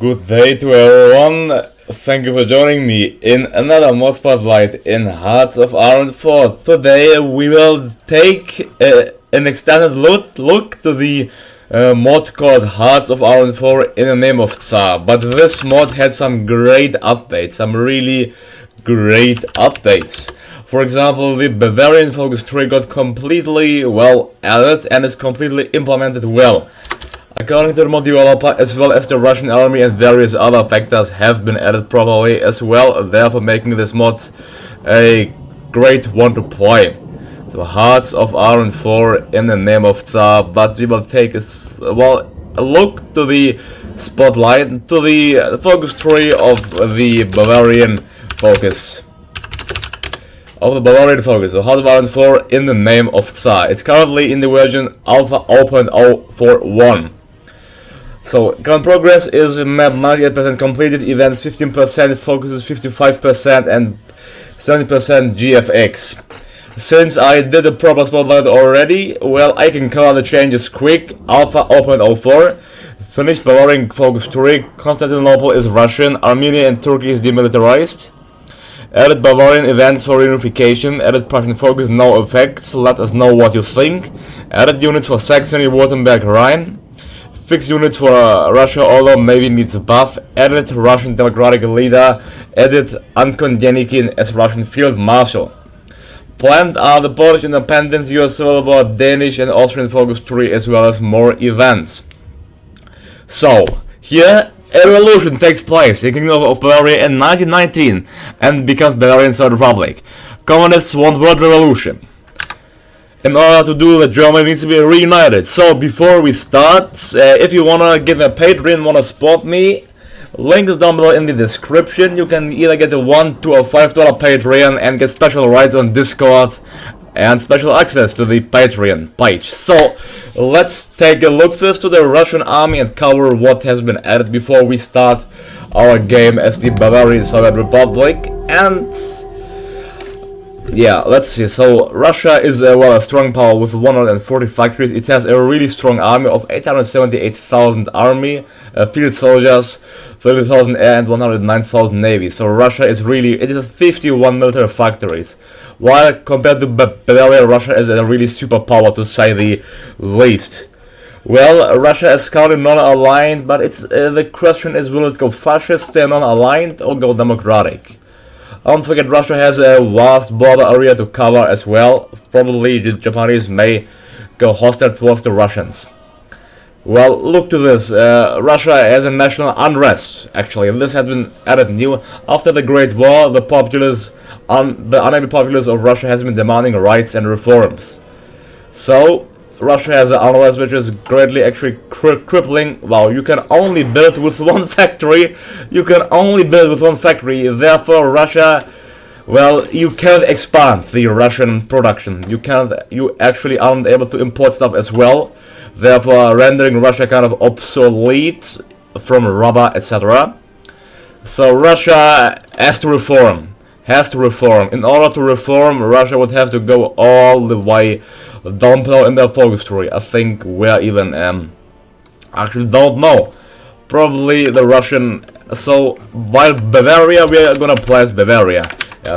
Good day to everyone. Thank you for joining me in another mod spotlight in Hearts of Iron 4. Today we will take an extended look to the mod called Hearts of Iron 4 in the name of Tsar. But this mod had some great updates, some really great updates. For example, the Bavarian focus tree got completely well added and is completely implemented well. According to the mod developer, as well as the Russian army and various other factors have been added properly as well, therefore making this mod a great one to play. So Hearts of Iron 4 in the name of Tsar, but we will take a look to the spotlight, to the focus tree of the Bavarian focus. So Hearts of Iron 4 in the name of Tsar. It's currently in the version Alpha 0.041. So, current progress is map 98% completed, events 15%, focuses 55%, and 70% GFX. Since I did the proper spotlight already, well, I can cover the changes quick. Alpha 0.04, finished Bavarian focus tree, Constantinople is Russian, Armenia and Turkey is demilitarized. Added Bavarian events for reunification, added Prussian focus, no effects, let us know what you think. Added units for Saxony, Württemberg, Rhine. Fixed units for Russia, although maybe needs a buff. Added Russian democratic leader, added Ankon Denikin as Russian field marshal. Planned are the Polish independence, US Civil War, Danish and Austrian focus tree, as well as more events. So, here a revolution takes place in the Kingdom of Bavaria in 1919 and becomes Bavarian Third Republic. Communists want world revolution. In order to do that, Germany needs to be reunited. So before we start, if you wanna give a Patreon, wanna support me, link is down below in the description. You can either get a $1, $2 or $5 Patreon and get special rights on Discord and special access to the Patreon page. So let's take a look first to the Russian army and cover what has been added before we start our game as the Bavarian Soviet Republic. And yeah, let's see. So Russia is a strong power with 140 factories. It has a really strong army of 878,000 army, field soldiers, 30,000 air and 109,000 navy. So Russia is it has 51 military factories. While compared to Bavaria, Russia is a really superpower, to say the least. Well, Russia is currently non-aligned, but the question is, will it go fascist, stay non-aligned, or go democratic? Don't forget, Russia has a vast border area to cover as well. Probably the Japanese may go hostile towards the Russians. Well, look to this. Russia has a national unrest, actually. This has been added new. After the Great War, the unhappy populace of Russia has been demanding rights and reforms. So, Russia has an unrest which is greatly actually crippling. Wow, you can only build with one factory. Therefore, Russia, well, you can't expand the Russian production. You actually aren't able to import stuff as well. Therefore, rendering Russia kind of obsolete from rubber, etc. So Russia has to reform. In order to reform, Russia would have to go all the way down below in their focus tree. I think we're even actually don't know. Probably the Russian. So while Bavaria, we are gonna play as Bavaria.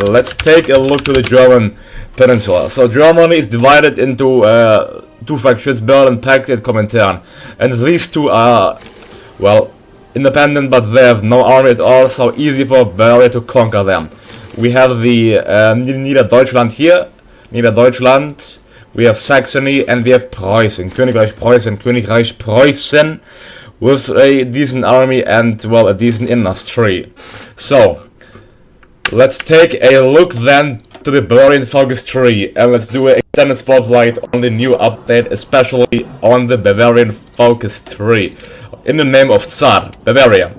Let's take a look to the German peninsula. So Germany is divided into two factions, Berlin Pact and Comintern, and these two are, well, independent, but they have no army at all, so easy for Bavaria to conquer them. We have the Niederdeutschland here, we have Saxony, and we have Preußen, Königreich Preußen, with a decent army and, well, a decent industry. So, let's take a look then to the Bavarian focus tree, and let's do an extended spotlight on the new update, especially on the Bavarian focus tree, in the name of Tsar, Bavaria.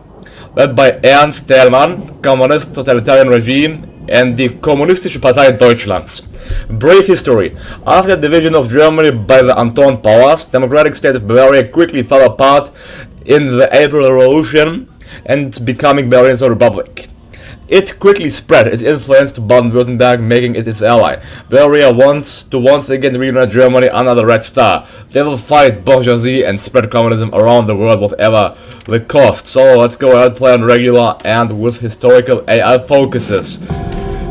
Led by Ernst Thälmann, communist totalitarian regime, and the Kommunistische Partei Deutschlands. Brief history. After the division of Germany by the Entente powers, democratic state of Bavaria quickly fell apart in the April Revolution and becoming Bavarian Republic. It quickly spread its influence to Baden-Württemberg, making it its ally. Bavaria wants to once again reunite Germany under the Red Star. They will fight bourgeoisie and spread communism around the world, whatever the cost. So let's go ahead, play on regular and with historical AI focuses.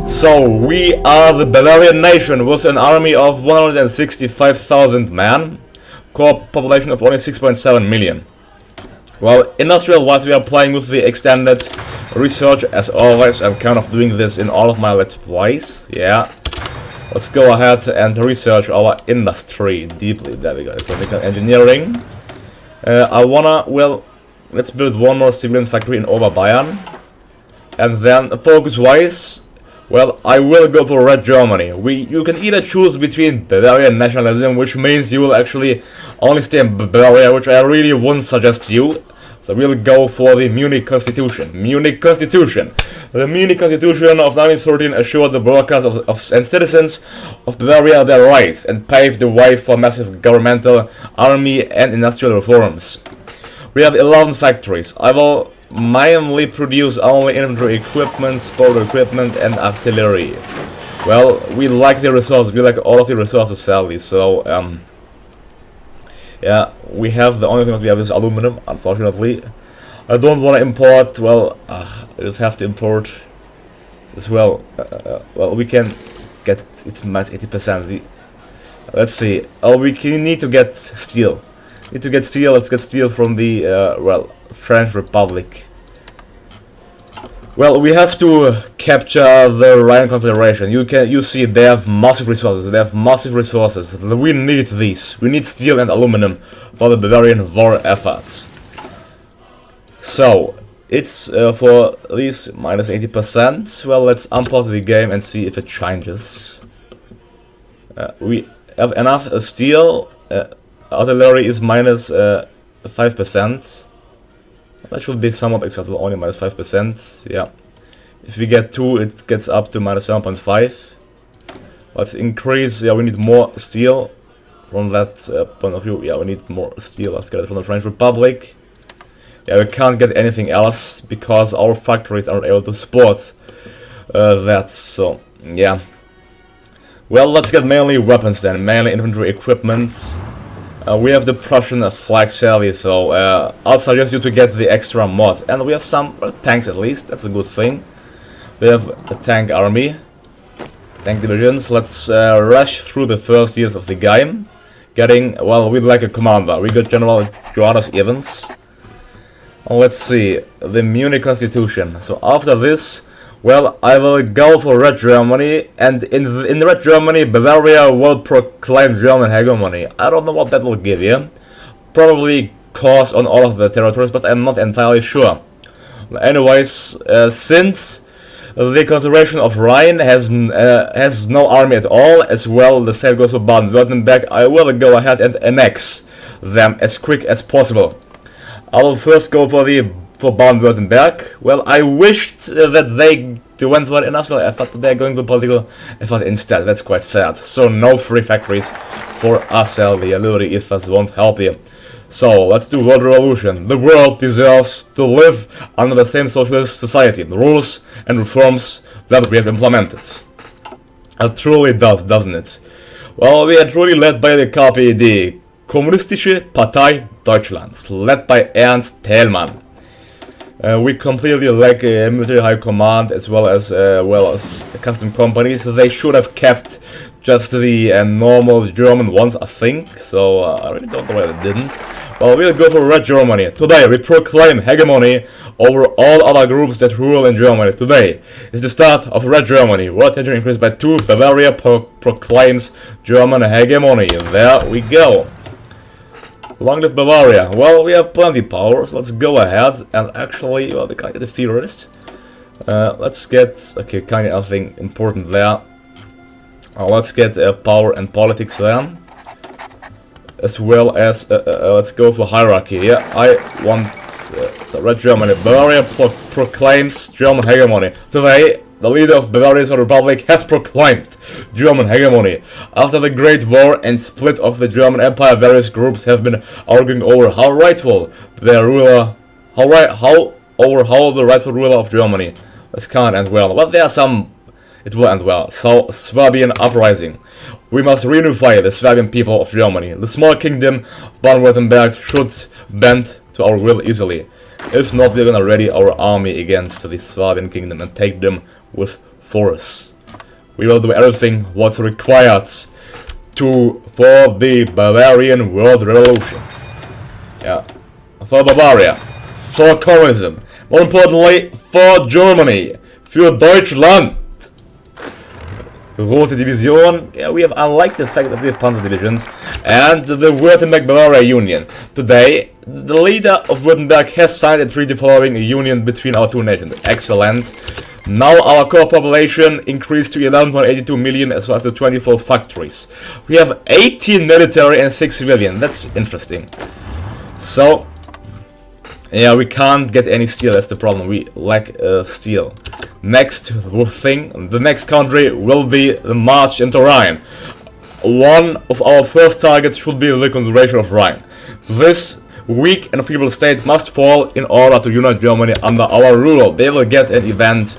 So we are the Bavarian nation with an army of 165,000 men, core population of only 6.7 million. Well, industrial-wise, we are playing with the extended research as always. I'm kind of doing this in all of my let's plays. Yeah, let's go ahead and research our industry deeply. There we go. Electrical engineering. Let's build one more civilian factory in Bavarian, and then focus-wise, well, I will go for Red Germany. You can either choose between Bavarian nationalism, which means you will actually only stay in Bavaria, which I really wouldn't suggest to you. So we'll go for the Munich Constitution. Munich Constitution. The Munich Constitution of 1913 assured the workers and citizens of Bavaria their rights and paved the way for massive governmental, army and industrial reforms. We have 11 factories. I will mainly produce only infantry equipment, sport equipment and artillery. Well, we like the resources, we like all of the resources sadly, so yeah, we have the only thing that we have is aluminum, unfortunately. I don't want to import, well, we'll have to import as well. Well, we can get its max 80%. Let's see, we need to get steel. Let's get steel from the, well, French Republic. Well, we have to capture the Rhine Confederation. You see, they have massive resources. We need these. We need steel and aluminum for the Bavarian war efforts. So, it's for these minus 80%. Well, let's unpause the game and see if it changes. We have enough steel. Artillery is minus 5%. That should be somewhat acceptable, only minus 5%, yeah. If we get 2, it gets up to minus 7.5. Let's increase, yeah, we need more steel from that point of view. Yeah, we need more steel, let's get it from the French Republic. Yeah, we can't get anything else because our factories aren't able to support that, so, yeah. Well, let's get mainly weapons then, mainly infantry equipment. We have the Prussian flag savvy, so I'll suggest you to get the extra mods. And we have some tanks at least, that's a good thing. We have a tank army, tank divisions. Let's rush through the first years of the game. Well, we'd like a commander. We got General Johannes Evans. Let's see, the Munich Constitution. So after this, well, I will go for Red Germany, and in Red Germany, Bavaria will proclaim German hegemony. I don't know what that will give you. Probably cause on all of the territories, but I'm not entirely sure. Anyways, since the Confederation of Rhine has no army at all, as well the same goes for Baden-Württemberg, I will go ahead and annex them as quick as possible. I will first go for Baden-Württemberg. Well, I wished that they went for an industrial effort, but they're going for political effort instead. That's quite sad. So no free factories for us, the Illiri ethos won't help you. So let's do World Revolution. The world deserves to live under the same socialist society, the rules and reforms that we have implemented. It truly does, doesn't it? Well, we are truly led by the KPD, Kommunistische Partei Deutschlands, led by Ernst Thälmann. We completely lack a military high command as well as custom companies. They should have kept just the normal German ones, I think. So I really don't know why they didn't. Well, we'll go for Red Germany. Today we proclaim hegemony over all other groups that rule in Germany. Today is the start of Red Germany. World tension increased by 2. Bavaria proclaims German hegemony. There we go. Long live Bavaria. Well, we have plenty of power, so let's go ahead and actually, well, we can't get a theorist. Let's get, okay, kind of nothing important there. Let's get power and politics then. As well as, let's go for hierarchy. Yeah, I want Red Germany. Bavaria proclaims German hegemony. Today, the leader of Bavarian Republic has proclaimed German hegemony. After the Great War and split of the German Empire, various groups have been arguing over how the rightful ruler of Germany. This can't end well. But there are some... It will end well. So, Swabian uprising. We must reunify the Swabian people of Germany. The small kingdom of Baden-Württemberg should bend to our will easily. If not, we're gonna ready our army against the Swabian kingdom and take them with force. We will do everything what's required for the Bavarian World Revolution. Yeah. For Bavaria. For communism. More importantly, for Germany. Für Deutschland. Rote Division. Yeah, I like the fact that we have Panzer divisions. And the Württemberg-Bavaria Union. Today, the leader of Württemberg has signed a treaty following a union between our two nations. Excellent. Now our core population increased to 11.82 million as well as the 24 factories. We have 18 military and 6 civilian. That's interesting. So, yeah, we can't get any steel. That's the problem. We lack steel. Next thing, the next country will be the march into Rhine. One of our first targets should be the consolidation of Rhine. This weak and feeble state must fall in order to unite Germany under our rule. They will get an event,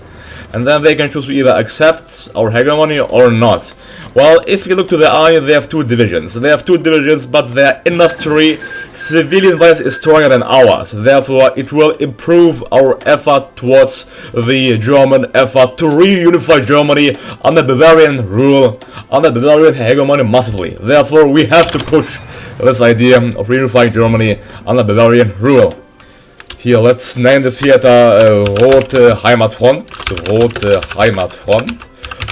and then they can choose to either accept our hegemony or not. Well, if you look to the army, they have two divisions. They have two divisions, but their industry, civilian-wise, is stronger than ours. Therefore, it will improve our effort towards the German effort to reunify Germany under Bavarian rule, under Bavarian hegemony massively. Therefore, we have to push this idea of reunifying Germany under Bavarian rule. Here, let's name the theater Rote Heimatfront, Rote Heimatfront,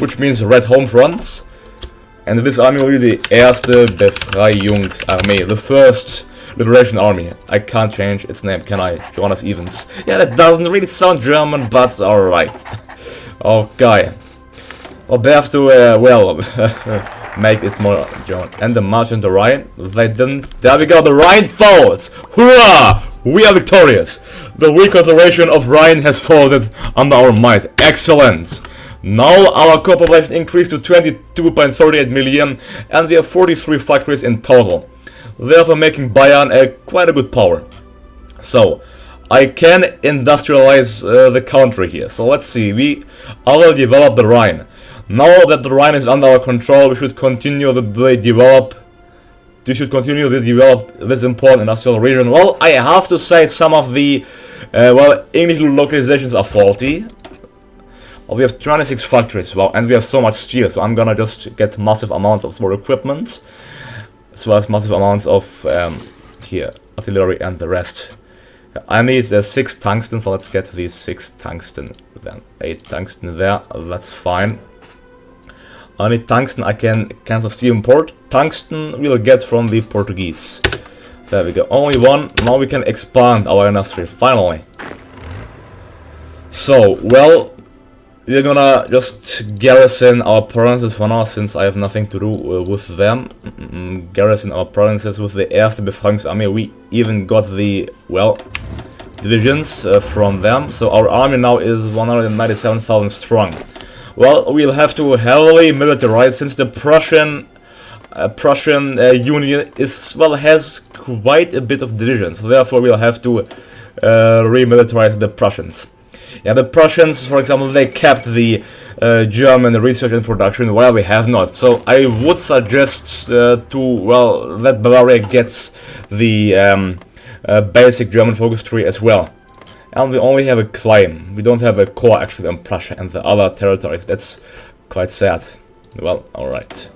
which means Red Home Front. And this army will be the Erste Befreiungsarmee, the first liberation army. I can't change its name, can I? Jonas Evans. Yeah, that doesn't really sound German, but alright. Okay. Well, they have to, make it more German. And the march into Rhine, they didn't. There we go, the Rhine falls! Hurrah! We are victorious! The weak confederation of Rhine has folded under our might. Excellent! Now our core population increased to 22.38 million, and we have 43 factories in total, therefore making Bayern quite a good power. So, I can industrialize the country here. So let's see, I will develop the Rhine. Now that the Rhine is under our control, we should continue to develop this important industrial region. Well, I have to say some of the English localizations are faulty. Well, we have 26 factories, well, and we have so much steel, so I'm gonna just get massive amounts of more equipment, as well as massive amounts of here, artillery and the rest. I need 6 tungsten, so let's get these 6 tungsten, then 8 tungsten there, that's fine. I need tungsten, I can cancel steel import. Tungsten we'll get from the Portuguese. There we go, only one. Now we can expand our industry, finally. So, well, we're gonna just garrison our provinces for now, since I have nothing to do with them. Garrison our provinces with the Erste Befreiungsarmee. We even got the, well, divisions from them. So our army now is 197,000 strong. Well, we'll have to heavily militarize, since the Prussian Union is, well, has quite a bit of divisions. So therefore we'll have to remilitarize the Prussians. Yeah, the Prussians, for example, they kept the German research and production, while we have not. So I would suggest that Bavaria gets the basic German focus tree as well. And we only have a claim. We don't have a core actually on Prussia and the other territories. That's quite sad. Well, alright.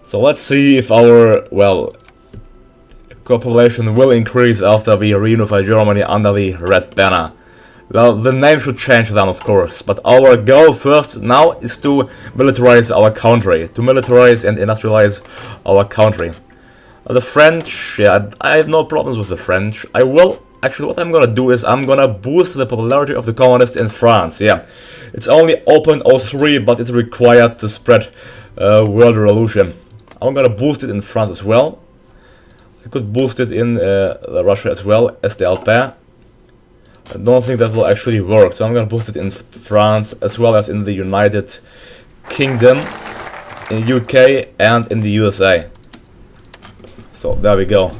So let's see if our, well, core population will increase after we reunify Germany under the Red Banner. Well, the name should change then, of course, but our goal first now is to militarize our country, to militarize and industrialize our country. The French, yeah, I have no problems with the French. I will, actually what I'm gonna do is I'm gonna boost the popularity of the communists in France, yeah. It's only 0.03, but it's required to spread world revolution. I'm gonna boost it in France as well. I could boost it in Russia as well, SDLP. I don't think that will actually work, so I'm gonna boost it in France as well as in the United Kingdom, in UK and in the USA. So there we go.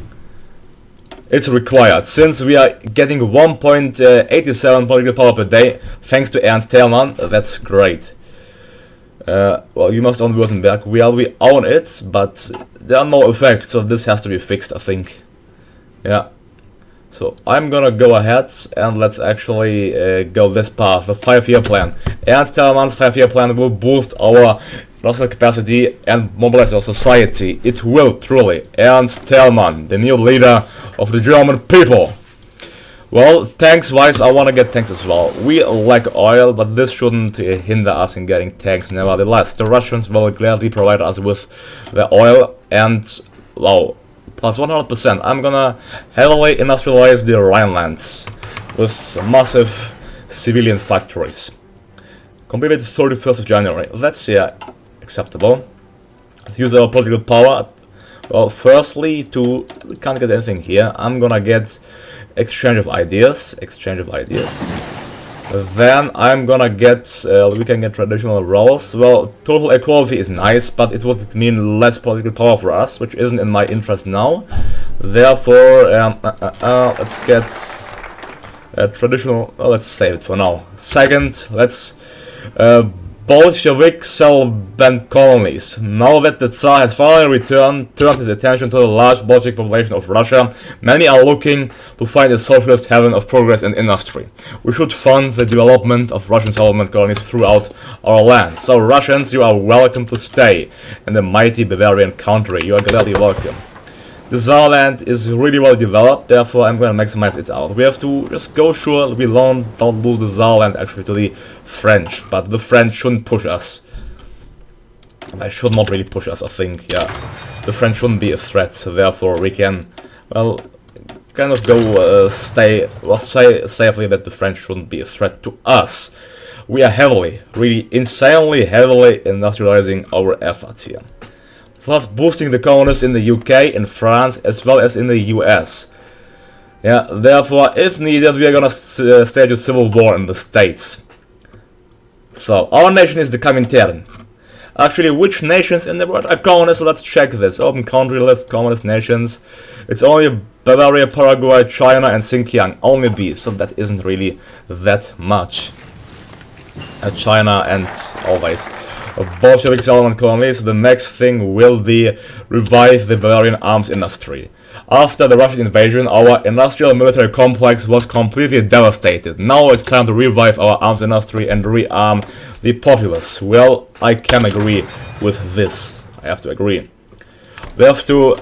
It's required, since we are getting 1.87 political power per day, thanks to Ernst Thälmann. That's great. Well, you must own Württemberg. We own it, but there are no effects, so this has to be fixed, I think. Yeah. So I'm gonna go ahead and let's actually go this path, the 5-year plan. Ernst Thälmann's 5-year plan will boost our national capacity and mobilize our society. It will, truly. Ernst Thälmann, the new leader of the German people. Well, tanks-wise, I want to get tanks as well. We lack oil, but this shouldn't hinder us in getting tanks nevertheless. The Russians will gladly provide us with the oil and, wow, plus 100%. I'm gonna heavily industrialize the Rhinelands with massive civilian factories. Completed 31st of January. That's, yeah, acceptable. Let's use our political power. Well, firstly, we can't get anything here. I'm gonna get exchange of ideas. Then I'm gonna get, we can get traditional roles. Well, total equality is nice, but it would mean less political power for us, which isn't in my interest now. Therefore, let's get traditional, let's save it for now. Second, let's Bolsheviks shall ban colonies. Now that the Tsar has finally turned his attention to the large Bolshevik population of Russia, many are looking to find a socialist heaven of progress and industry. We should fund the development of Russian settlement colonies throughout our land. So Russians, you are welcome to stay in the mighty Bavarian country. You are gladly welcome. The Saarland is really well developed, therefore I'm going to maximize it out. We have to just go sure we don't lose the Saarland actually to the French, but the French shouldn't push us. They should not really push us, I think, yeah. The French shouldn't be a threat, so therefore we can, well, kind of go say safely that the French shouldn't be a threat to us. We are really insanely heavily industrializing our efforts here. Plus boosting the communists in the UK, in France, as well as in the US. Yeah, therefore, if needed, we are gonna stage a civil war in the States. So, our nation is the Comintern. Actually, which nations in the world are communist? Let's check this. Open country list, communist nations. It's only Bavaria, Paraguay, China, and Xinjiang. Only B, so that isn't really that much. China and always. Bolshevik settlement colonies, so the next thing will be revive the Bavarian arms industry. After the Russian invasion, our industrial military complex was completely devastated. Now it's time to revive our arms industry and rearm the populace. Well, I can agree with this. I have to agree. We have to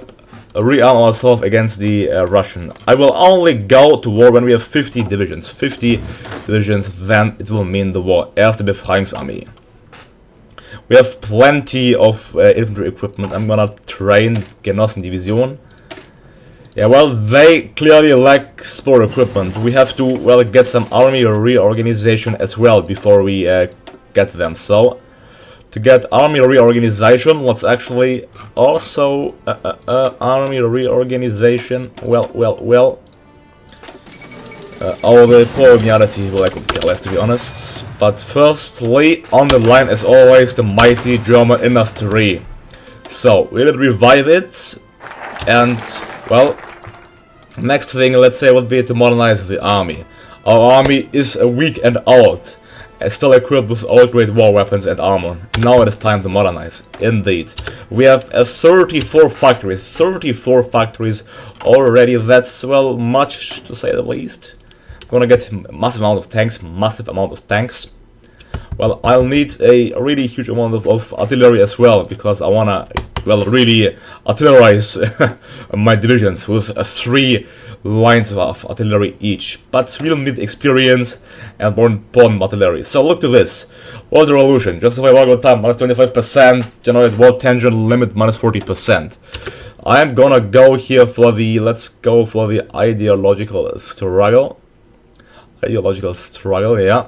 rearm ourselves against the Russian. I will only go to war when we have 50 divisions. 50 divisions, then it will mean the war. Erste Befreiungsarmee. We have plenty of infantry equipment. I'm gonna train Genossendivision. Yeah, well, they clearly lack sport equipment. We have to, well, get some army reorganization as well before we get them. So, to get army reorganization, let's actually also army reorganization. Well. The coloniality, well, I could care less, to be honest. But firstly, on the line, as always, the mighty German industry. So, we'll revive it. And, well, next thing, let's say, would be to modernize the army. Our army is weak and old. Still equipped with old great war weapons and armor. Now it is time to modernize. Indeed. We have 34 factories. 34 factories already. That's, well, much to say the least. Gonna get massive amount of tanks. Well, I'll need a really huge amount of artillery as well, because I wanna, well, really artillerize my divisions with 3 lines of artillery each. But we'll need experience and more important artillery. So look to this. World Revolution, justify war time minus 25%, generate war tension limit minus 40%. I'm gonna go here for the, let's go for the ideological struggle. Yeah.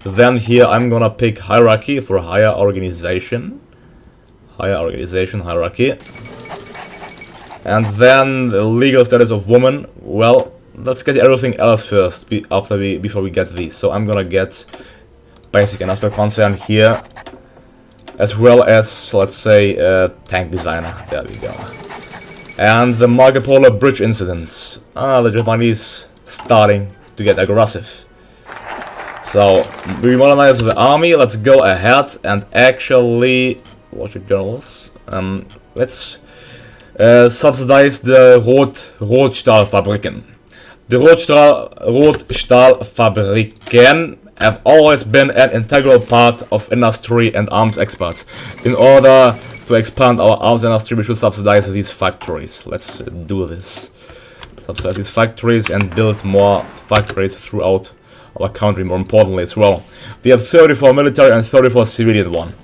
Then here I'm gonna pick hierarchy for higher organization. Hierarchy. And then the legal status of woman. Well, let's get everything else first before we get these. So I'm gonna get basic industrial concern here, as well as, let's say, tank designer. There we go. And the Marco Polo Bridge incident. The Japanese starting to get aggressive. So, we modernize the army. Let's go ahead and actually watch the journals. Let's subsidize the Rotstahlfabriken. The Rotstahlfabriken have always been an integral part of industry and arms exports. In order to expand our arms industry, we should subsidize these factories. Let's do this. Subsidize these factories and build more factories throughout our country, more importantly as well. We have 34 military and 34 civilian one.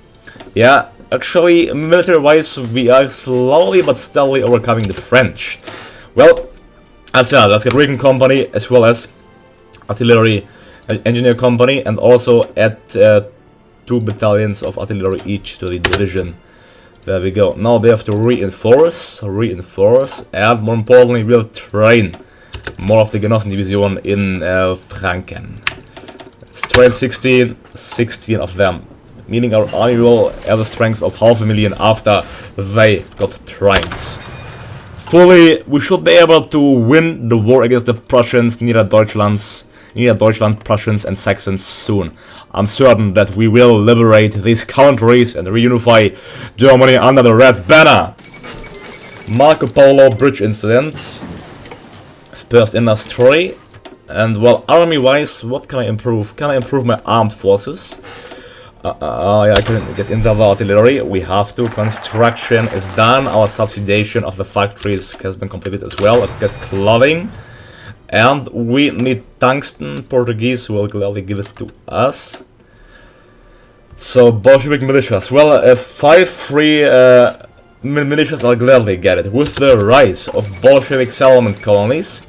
Yeah, actually, military-wise, we are slowly but steadily overcoming the French. Well, as said, let's get Recon Company as well as Artillery Engineer Company, and also add 2 battalions of artillery each to the division. There we go. Now they have to reinforce, and more importantly, we'll train more of the Genossen Division in Franken. Let's train 16 of them, meaning our army will have a strength of 500,000 after they got trained. Fully, we should be able to win the war against the Prussians, Niederdeutschland, Prussians and Saxons soon. I'm certain that we will liberate these countries and reunify Germany under the red banner. Marco Polo Bridge incident. First industry. And well, army-wise, what can I improve? Can I improve my armed forces? Yeah, I can get into the artillery. We have to. Construction is done. Our subsidization of the factories has been completed as well. Let's get clothing. And we need tungsten. Portuguese will gladly give it to us. So, Bolshevik militias. Well, 5 free militias, I'll gladly get it. With the rise of Bolshevik settlement colonies,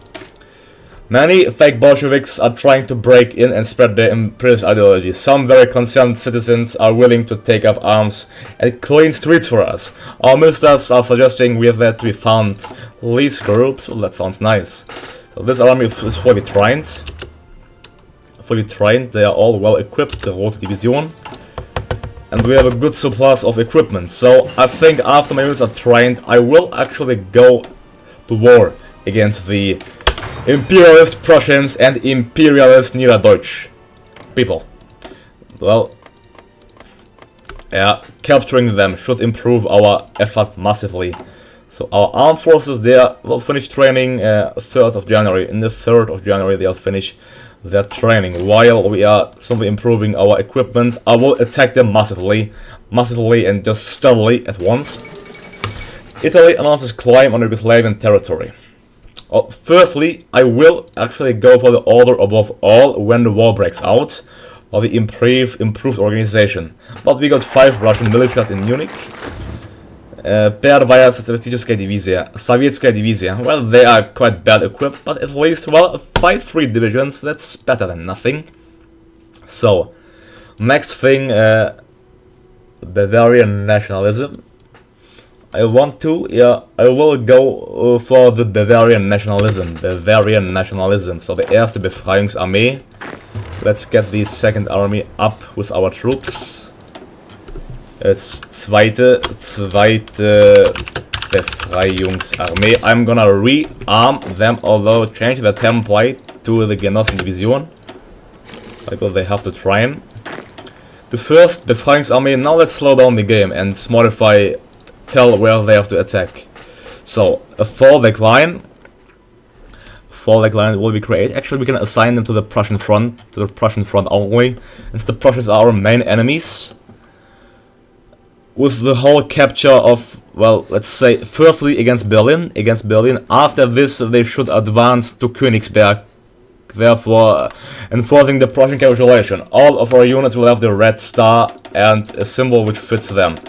many fake Bolsheviks are trying to break in and spread their imperialist ideology. Some very concerned citizens are willing to take up arms and clean streets for us. Our ministers are suggesting we have that to be found. These groups, well, that sounds nice. So this army is fully trained. They are all well equipped, the Rote Division. And we have a good surplus of equipment. So I think after my units are trained, I will actually go to war against the imperialist Prussians and imperialist Niederdeutsch people. Well, yeah, capturing them should improve our effort massively. So our armed forces there will finish training 3rd of January. In the 3rd of January they'll finish their training. While we are simply improving our equipment, I will attack them massively and just steadily at once. Italy announces claim on Yugoslavian territory. Well, firstly, I will actually go for the order above all when the war breaks out, or the improved organization. But we got 5 Russian militias in Munich. Первая социалистическая дивизия, Советская дивизия. Well, they are quite bad equipped, but at least, well, 5 free divisions, that's better than nothing. So, next thing, Bavarian nationalism. I will go for the Bavarian nationalism. So the erste Befreiungsarmee. Let's get the 2nd army up with our troops. It's zweite Befreiungsarmee. I'm gonna rearm them, although change the template to the Genossen Division. Because they have to train. The 1st Befreiungsarmee. Now let's slow down the game and modify. Tell where they have to attack. So a fallback line will be created. Actually, we can assign them to the Prussian front, only, since the Prussians are our main enemies. With the whole capture of, well, let's say, firstly against Berlin. After this, they should advance to Königsberg, therefore enforcing the Prussian capitulation. All of our units will have the red star and a symbol which fits them.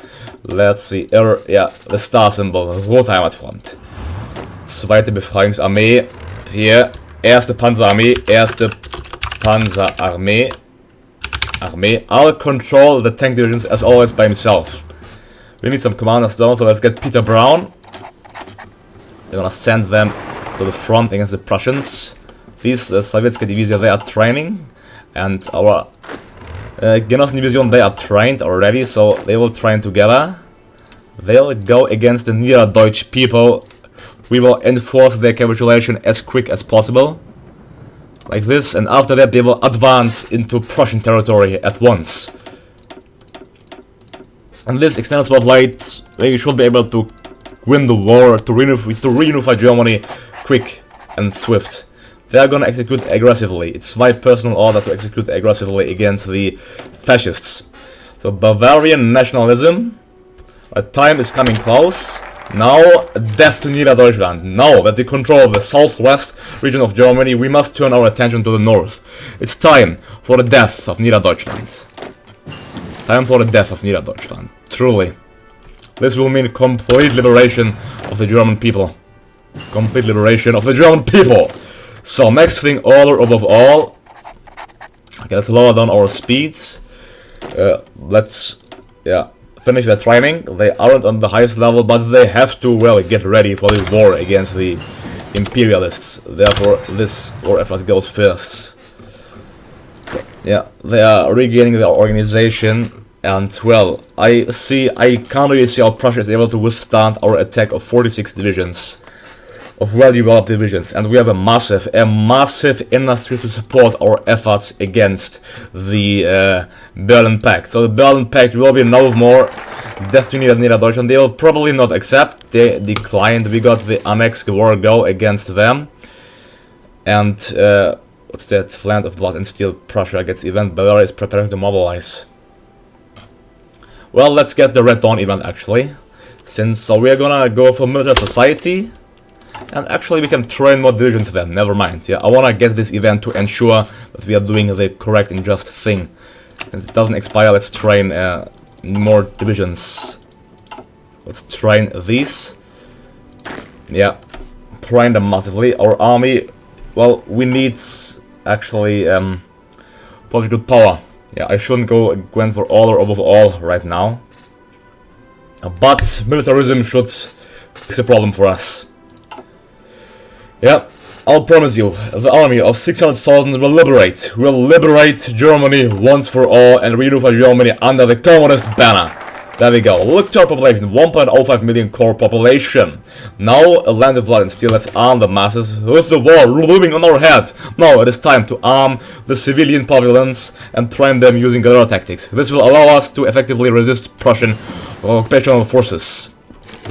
Let's see, yeah, the star symbol, Rote Heimatfront. Zweite Befreiungsarmee, hier, erste Panzerarmee. I'll control the tank divisions as always by himself. We need some commanders down, so let's get Peter Brown. We're gonna send them to the front against the Prussians. These Sovietska Divizia, they are training, and our Genossen Division, they are trained already, so they will train together. They'll go against the Niederdeutsch people we will enforce their capitulation as quick as possible. Like this, and after that they will advance into Prussian territory at once. And this extended spotlight, we should be able to win the war, to reunify Germany quick and swift. They are gonna execute aggressively. It's my personal order to execute aggressively against the fascists. So Bavarian nationalism, our time is coming close. Now, death to Niederdeutschland. Now that we control the southwest region of Germany, we must turn our attention to the north. It's time for the death of Niederdeutschland. Time for the death of Niederdeutschland. Truly. This will mean complete liberation of the German people. Complete liberation of the German people! So, next thing, order above all. Okay, let's lower down our speeds. Let's, finish their training. They aren't on the highest level, but they have to, well, get ready for the war against the imperialists. Therefore, this war effort goes first. Yeah, they are regaining their organization, and, well, I can't really see how Prussia is able to withstand our attack of 46 divisions. Of well-developed divisions, and we have a massive industry to support our efforts against the Berlin Pact. So the Berlin Pact will be no more death to Niederdeutschland. They will probably not accept. They declined. We got the Annex war go against them, and what's that? Land of Blood and Steel. Prussia gets event. Bavaria is preparing to mobilize. Well, let's get the Red Dawn event actually, so we are gonna go for military society. And actually we can train more divisions then, never mind. Yeah, I wanna get this event to ensure that we are doing the correct and just thing. And it doesn't expire, let's train more divisions. Let's train these. Yeah, train them massively. Our army, well, we need actually political power. Yeah, I shouldn't go for all or above all right now. But militarism should fix a problem for us. Yeah, I'll promise you, the army of 600,000 will liberate Germany once for all and reunify Germany under the communist banner. There we go. Look to our population, 1.05 million core population. Now, a land of blood and steel, let's arm the masses. With the war looming on our head, now it is time to arm the civilian populace and train them using guerrilla tactics. This will allow us to effectively resist Prussian occupational forces.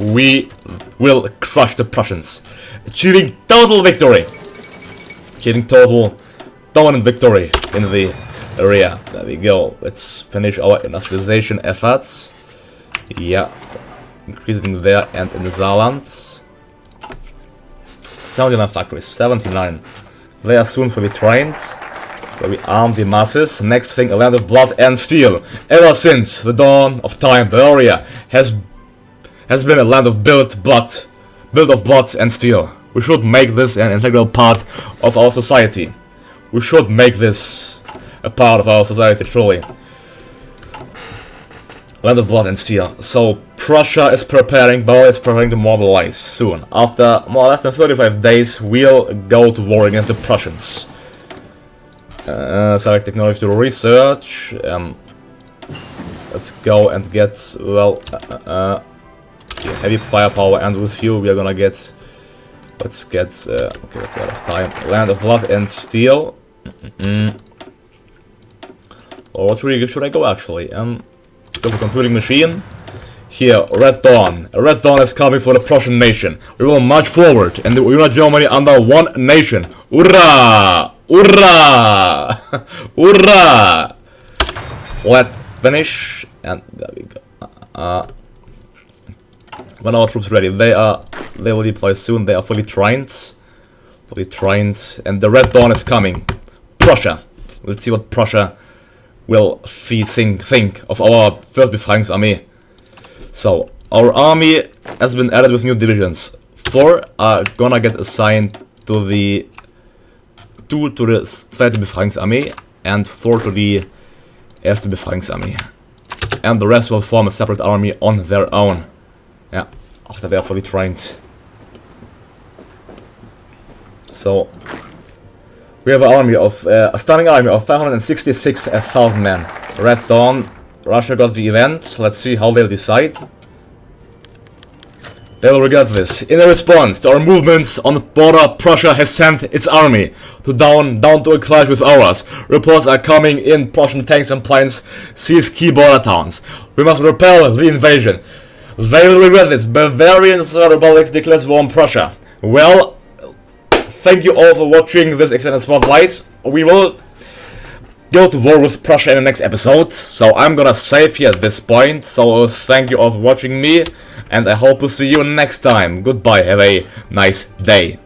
We will crush the Prussians, achieving total victory. Achieving total dominant victory in the area. There we go. Let's finish our industrialization efforts. Yeah, increasing there and in the Saarland. 79 factories, 79. They are soon fully trained. So we arm the masses. Next thing, a land of blood and steel. Ever since the dawn of time, Bavaria has been a land of built of blood and steel. We should make this an integral part of our society. We should make this a part of our society, truly. Land of blood and steel. So Prussia is preparing, Bavaria is preparing to mobilize soon. After more or less than 35 days, we'll go to war against the Prussians. Select technology to research. Let's go and get, well, heavy firepower, and with you we are gonna get, let's get, okay, that's out of time. Land of blood and steel. Or what really should I go actually? Let's go for computing machine. Here, Red Dawn. Red Dawn is coming for the Prussian nation. We will march forward and unite Germany under one nation. Hurrah! Hurrah! Hurrah! Flat finish, and there we go. When our troops ready, they will deploy soon. They are fully trained, and the Red Dawn is coming. Prussia. Let's see what Prussia will think of our first Befreiungsarmee. So our army has been added with new divisions. 4 are gonna get assigned to the 2 to the Zweite Befreiungsarmee and 4 to the Erste Befreiungsarmee. And the rest will form a separate army on their own. Yeah, after they are fully trained. So we have an army of a stunning army of 566,000 men. Red Dawn, Russia got the event. Let's see how they'll decide. They will regret this. In a response to our movements on the border, Prussia has sent its army down to a clash with ours. Reports are coming in. Prussian tanks and planes seize key border towns. We must repel the invasion. They will regret this. Bavarian Republics declares war on Prussia. Well, thank you all for watching this extended spotlight. We will go to war with Prussia in the next episode, so I'm gonna save here at this point. So thank you all for watching me, and I hope to see you next time. Goodbye, have a nice day.